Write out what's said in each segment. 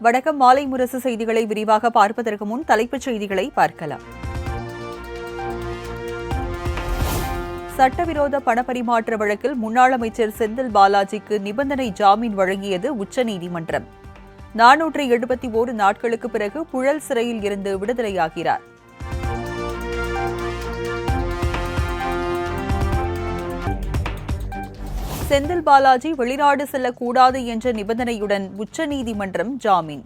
வணக்கம். மாலை முரசு செய்திகளை விரிவாக பார்ப்பதற்கு முன் தலைப்புச் செய்திகளை பார்க்கலாம். சட்டவிரோத பணப்பரிமாற்ற வழக்கில் முன்னாள் அமைச்சர் செந்தில் பாலாஜிக்கு நிபந்தனை ஜாமீன் வழங்கியது உச்சநீதிமன்றம். 471 நாட்களுக்கு பிறகு புழல் சிறையில் இருந்து விடுதலையாகிறார். செந்தில் பாலாஜி வெளிநாடு செல்லக்கூடாது என்ற நிபந்தனையுடன் உச்சநீதிமன்றம் ஜாமீன்.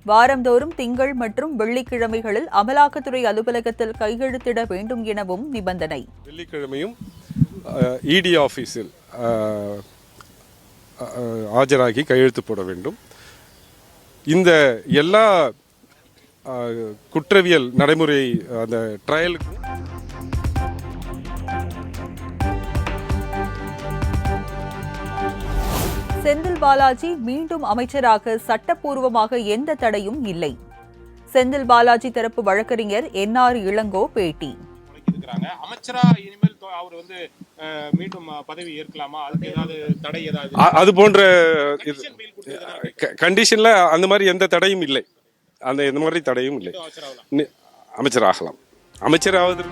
வாரந்தோறும் திங்கள் மற்றும் வெள்ளிக்கிழமைகளில் அமலாக்கத்துறை அலுவலகத்தில் கையெழுத்திட வேண்டும் எனவும் நிபந்தனை. வெள்ளிக்கிழமையும் இடி ஆபீஸில் ஆஜராகி கையெழுத்து போட வேண்டும். இந்த எல்லா குற்றவியல் நடைமுறை அந்த ட்ரையலுக்கு செந்தில் பாலாஜி மீண்டும் அமைச்சராக சட்டப்பூர்வமாக எந்த தடையும் இல்லை. செந்தில் பாலாஜி தரப்பு வழக்கறிஞர் NR இளங்கோ பேட்டி. அமைச்சரா இனிமேல் அவர் மீண்டும் பதவி ஏற்கலாமா? அதுக்கு ஏதாவது தடை ஏதாவது அது போன்ற கண்டிஷன்ல அந்த மாதிரி எந்த தடையும் இல்லை. இந்த மாதிரி தடையும் இல்லை. அமைச்சராகலாம். அமைச்சராவது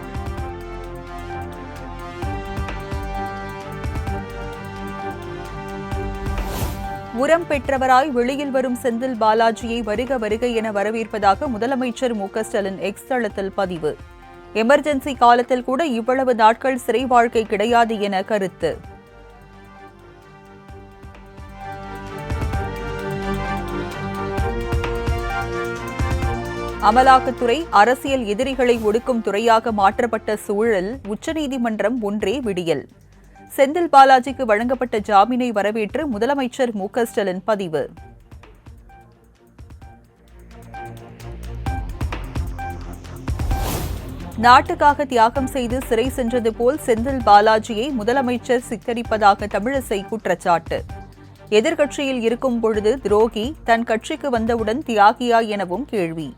உரம் பெற்றவராய் வெளியில் வரும் செந்தில் பாலாஜியை வருக வருக என வரவேற்பதாக முதலமைச்சர் மு.க.ஸ்டாலின் எக்ஸ் தளத்தில் பதிவு. எமர்ஜென்சி காலத்தில் கூட இவ்வளவு நாட்கள் சிறை வாழ்க்கை கிடையாது என கருத்து. அமலாக்கத்துறை அரசியல் எதிரிகளை ஒடுக்கும் துறையாக மாற்றப்பட்ட சூழல் உச்சநீதிமன்றம் ஒன்றே விடியல். செந்தில் பாலாஜிக்கு வழங்கப்பட்ட ஜாமீனை வரவேற்று முதலமைச்சர் மு.க.ஸ்டாலின் பதிவு. நாட்டுக்காக தியாகம் செய்து சிறை சென்றது போல் செந்தில் பாலாஜியை முதலமைச்சர் சித்தரிப்பதாக தமிழிசை குற்றச்சாட்டு. எதிர்க்கட்சியில் இருக்கும் பொழுது துரோகி, தன் கட்சிக்கு வந்தவுடன் தியாகியா எனவும் கேள்வி.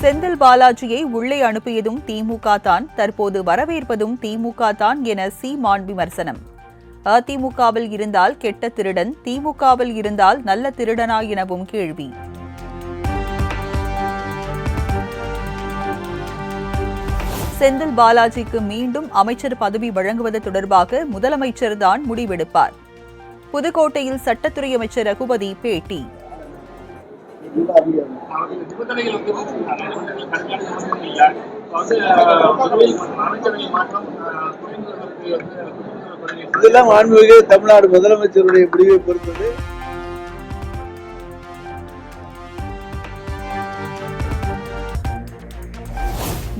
செந்தில் பாலாஜியை உள்ளே அனுப்பியதும் திமுக தான், தற்போது வரவேற்பதும் திமுக தான் என சீமான் விமர்சனம். அதிமுகவில் இருந்தால் கெட்ட திருடன், திமுகவில் இருந்தால் நல்ல திருடனா எனவும் கேள்வி. செந்தில் பாலாஜிக்கு மீண்டும் அமைச்சர் பதவி வழங்குவது தொடர்பாக முதலமைச்சர் தான் முடிவெடுப்பார். புதுக்கோட்டையில் சட்டத்துறை அமைச்சர் ரகுபதி பேட்டி. இதெல்லாம் மாண்புமிகு தமிழ்நாடு முதலமைச்சருடைய முடிவை பொறுத்தது.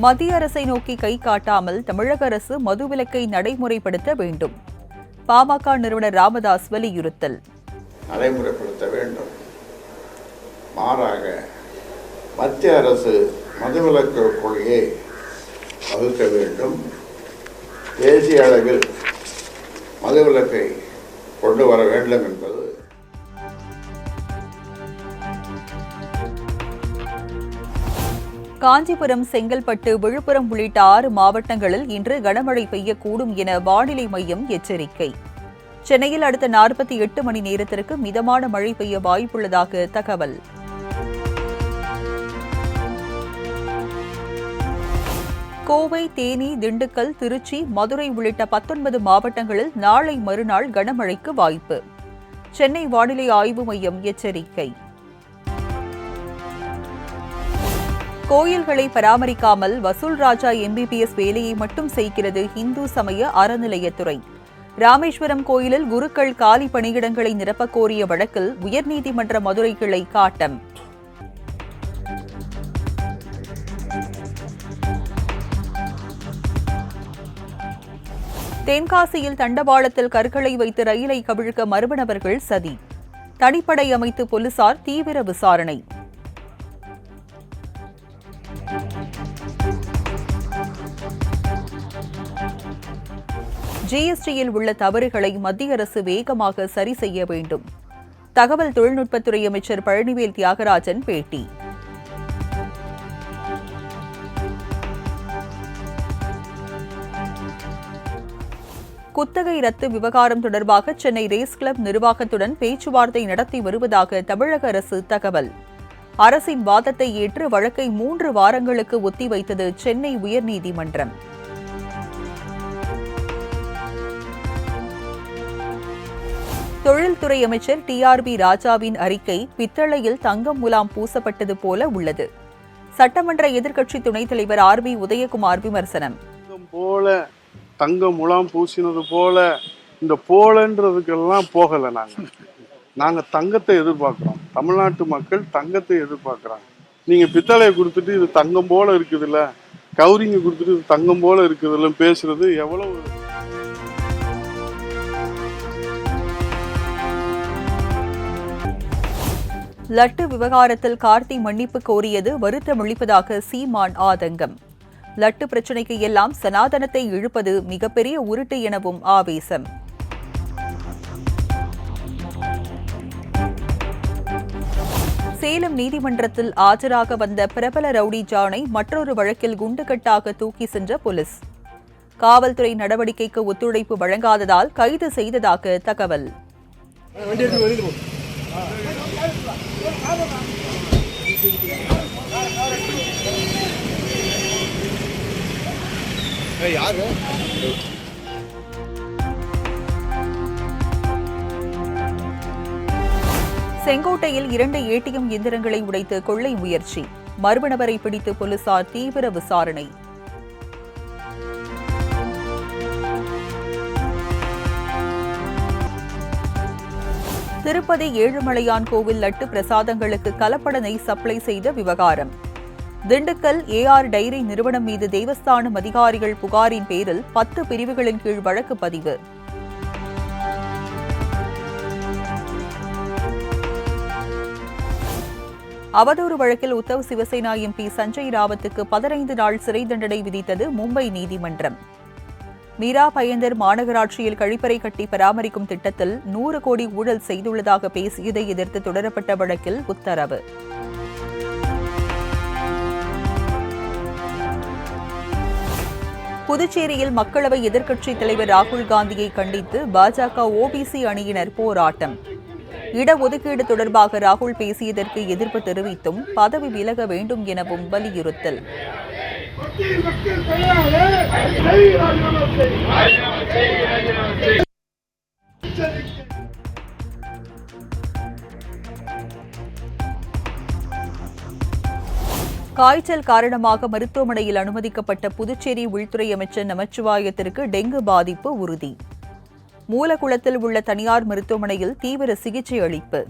மத்திய அரசை நோக்கி கை காட்டாமல் தமிழக அரசு மதுவிலக்கை நடைமுறைப்படுத்த வேண்டும். பாமக நிறுவனர் ராமதாஸ் வலியுறுத்தல். நடைமுறைப்படுத்த வேண்டும். மாறாக மத்திய அரசு மதுவிலக்கு கொள்கையை வகுக்க வேண்டும். தேசிய அளவில் மதுவிலக்கை கொண்டு வர வேண்டும் என்பது. காஞ்சிபுரம், செங்கல்பட்டு, விழுப்புரம் உள்ளிட்ட 6 மாவட்டங்களில் இன்று கனமழை பெய்யக்கூடும் என வானிலை மையம் எச்சரிக்கை. சென்னையில் அடுத்த 48 மணி நேரத்திற்கு மிதமான மழை பெய்ய வாய்ப்புள்ளதாக தகவல். கோவை, தேனி, திண்டுக்கல், திருச்சி, மதுரை உள்ளிட்ட 19 மாவட்டங்களில் நாளை மறுநாள் கனமழைக்கு வாய்ப்பு. சென்னை வானிலை ஆய்வு மையம் எச்சரிக்கை. கோயில்களை பராமரிக்காமல் வசூல் ராஜா MBBS வேலையை மட்டும் செய்கிறது இந்து சமய அறநிலையத்துறை. ராமேஸ்வரம் கோயிலில் குருக்கள் காலி பணியிடங்களை நிரப்பக் கோரிய வழக்கில் உயர்நீதிமன்ற மதுரை கிளை காட்டம். தென்காசியில் தண்டவாளத்தில் கற்களை வைத்து ரயிலை கவிழ்க்க மர்ம நபர்கள் சதி. தனிப்படை அமைத்து போலீசார் தீவிர விசாரணை. GSTயில் உள்ள தவறுகளை மத்திய அரசு வேகமாக சரி செய்ய வேண்டும். தகவல் தொழில்நுட்பத்துறை அமைச்சர் பழனிவேல் தியாகராஜன் பேட்டி. குத்தகை ரத்து விவகாரம் தொடர்பாக சென்னை ரேஸ் கிளப் நிர்வாகத்துடன் பேச்சுவார்த்தை நடத்தி வருவதாக தமிழக அரசு தகவல். அரசின் வாதத்தை ஏற்று வழக்கை 3 வாரங்களுக்கு ஒத்திவைத்தது சென்னை உயர்நீதிமன்றம். தொழில்துறை அமைச்சர் TRB ராஜாவின் அறிக்கை பித்தளையில் தங்கம் முலாம் பூசப்பட்டது போல உள்ளது. சட்டமன்ற எதிர்க்கட்சி துணைத் தலைவர் RB உதயகுமார் விமர்சனம். தங்கம் முலாம் பூசினது போல இந்த போலன்றதுக்கெல்லாம் போகலை. நாங்கள் தங்கத்தை எதிர்பார்க்குறோம். தமிழ்நாட்டு மக்கள் தங்கத்தை எதிர்பார்க்குறாங்க. நீங்கள் பித்தளையை கொடுத்துட்டு இது தங்கம் போல இருக்குதுல்ல, கவுரிங்க கொடுத்துட்டு இது தங்கம் போல இருக்குதுல்ல பேசுறது எவ்வளவு. லட்டு விவகாரத்தில் கார்த்தி மன்னிப்பு கோரியது வருத்தமளிப்பதாக சீமான் ஆதங்கம். லட்டு பிரச்சினைக்கு எல்லாம் சனாதனத்தை இழுப்பது மிகப்பெரிய உருட்டு எனவும் ஆவேசம். சேலம் நீதிமன்றத்தில் ஆஜராக வந்த பிரபல ரவுடி ஜானை மற்றொரு வழக்கில் குண்டுகட்டாக தூக்கி சென்ற போலீஸ். காவல்துறை நடவடிக்கைக்கு ஒத்துழைப்பு வழங்காததால் கைது செய்ததாக தகவல். செங்கோட்டையில் 2 ATM இயந்திரங்களை உடைத்து கொள்ளை முயற்சி. மர்ம நபரை பிடித்து போலீசார் தீவிர விசாரணை. திருப்பதி ஏழுமலையான் கோவில் லட்டு பிரசாதங்களுக்கு கலப்பட நெய் சப்ளை செய்த விவகாரம். திண்டுக்கல் AR டைரி நிறுவனம் மீது தேவஸ்தானம் அதிகாரிகள் புகாரின் பேரில் 10 பிரிவுகளின் கீழ் வழக்கு பதிவு. அவதூறு வழக்கில் உத்தவ் சிவசேனா MP சஞ்சய் ராவத்துக்கு 15 நாள் சிறை தண்டனை விதித்தது மும்பை நீதிமன்றம். மீரா பயந்தர் மாநகராட்சியில் கழிப்பறை கட்டி பராமரிக்கும் திட்டத்தில் 100 கோடி ஊழல் செய்துள்ளதாக பேசியதை எதிர்த்து தொடரப்பட்ட வழக்கில் உத்தரவு. புதுச்சேரியில் மக்களவை எதிர்க்கட்சித் தலைவர் ராகுல் காந்தியை கண்டித்து பாஜக OBC அணியினர் போராட்டம். இடஒதுக்கீடு தொடர்பாக ராகுல் பேசியதற்கு எதிர்ப்பு தெரிவித்தும் பதவி விலக வேண்டும் எனவும் வலியுறுத்தல். காய்ச்சல் காரணமாக மருத்துவமனையில் அனுமதிக்கப்பட்ட புதுச்சேரி உள்துறை அமைச்சர் நமச்சிவாயத்திற்கு டெங்கு பாதிப்பு உறுதி. மூலகுளத்தில் உள்ள தனியார் மருத்துவமனையில் தீவிர சிகிச்சை அளிப்பு.